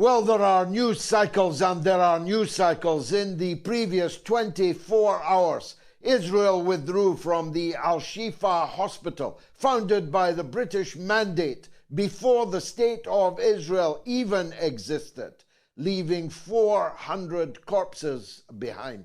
Well, there are news cycles and there are news cycles. In the previous 24 hours, Israel withdrew from the Al-Shifa hospital, founded by the British Mandate before the State of Israel even existed, leaving 400 corpses behind.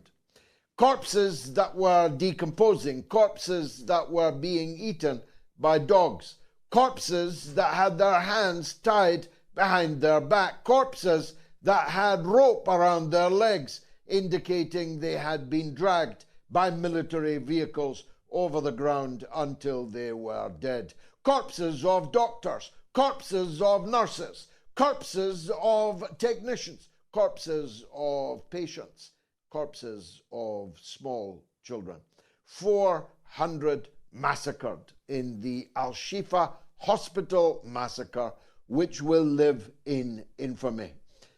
Corpses that were decomposing, corpses that were being eaten by dogs, corpses that had their hands tied behind their back, corpses that had rope around their legs, indicating they had been dragged by military vehicles over the ground until they were dead. Corpses of doctors, corpses of nurses, corpses of technicians, corpses of patients, corpses of small children. 400 massacred in the Al-Shifa hospital massacre, which will live in infamy.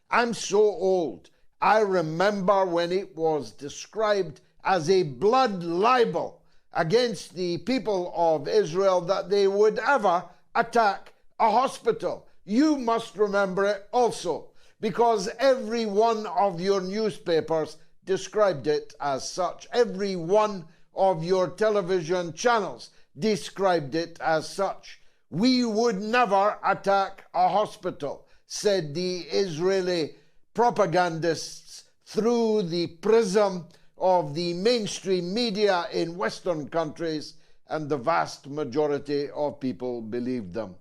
I'm so old, I remember when it was described as a blood libel against the people of Israel that they would ever attack a hospital. You must remember it also, because every one of your newspapers described it as such. Every one of your television channels described it as such. We would never attack a hospital, said the Israeli propagandists through the prism of the mainstream media in Western countries, and the vast majority of people believed them.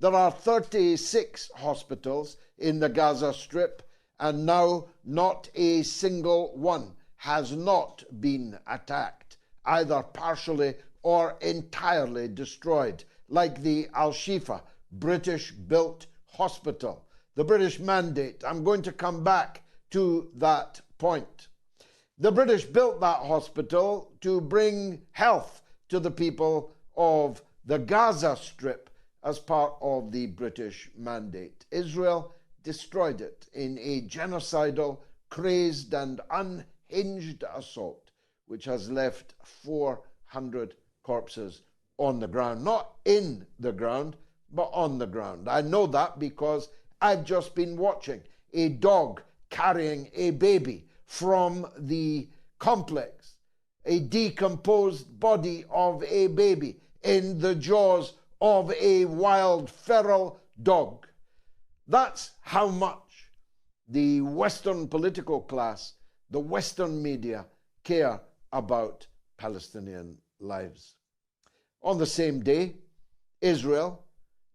There are 36 hospitals in the Gaza Strip, and now not a single one has not been attacked, either partially or entirely destroyed, like the Al-Shifa British-built hospital. The British Mandate, I'm going to come back to that point. The British built that hospital to bring health to the people of the Gaza Strip as part of the British Mandate. Israel destroyed it in a genocidal, crazed and unhinged assault, which has left 400 corpses on the ground. Not in the ground, but on the ground. I know that because I've just been watching a dog carrying a baby from the complex, a decomposed body of a baby in the jaws of a wild feral dog. That's how much the Western political class, the Western media, care about Palestinian lives. On the same day, Israel,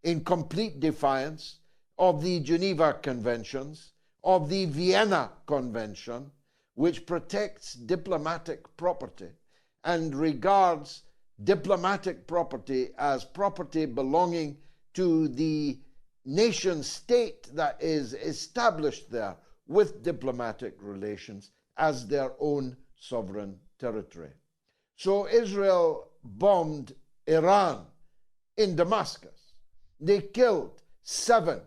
in complete defiance of the Geneva Conventions, of the Vienna Convention, which protects diplomatic property and regards diplomatic property as property belonging to the nation state that is established there with diplomatic relations as their own sovereign territory. So Israel bombed Iran in Damascus. They killed 7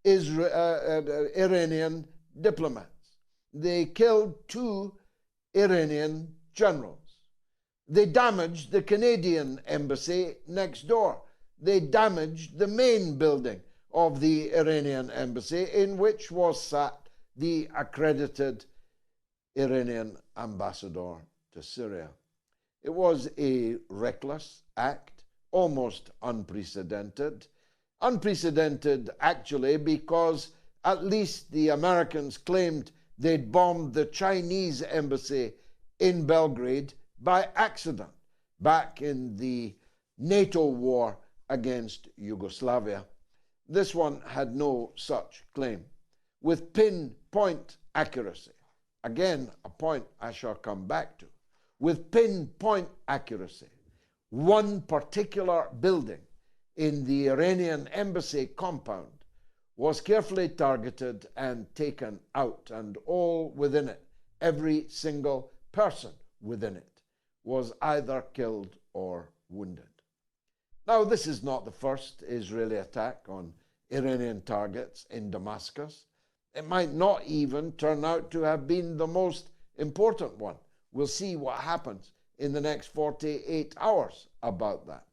Iranian diplomats. They killed 2 Iranian generals. They damaged the Canadian embassy next door. They damaged the main building of the Iranian embassy, in which was sat the accredited Iranian ambassador to Syria. It was a reckless act, almost unprecedented. Unprecedented, actually, because at least the Americans claimed they'd bombed the Chinese embassy in Belgrade by accident back in the NATO war against Yugoslavia. This one had no such claim. With pinpoint accuracy, again, a point I shall come back to, with pinpoint accuracy, one particular building in the Iranian embassy compound was carefully targeted and taken out, and all within it, every single person within it, was either killed or wounded. Now, this is not the first Israeli attack on Iranian targets in Damascus. It might not even turn out to have been the most important one. We'll see what happens in the next 48 hours about that.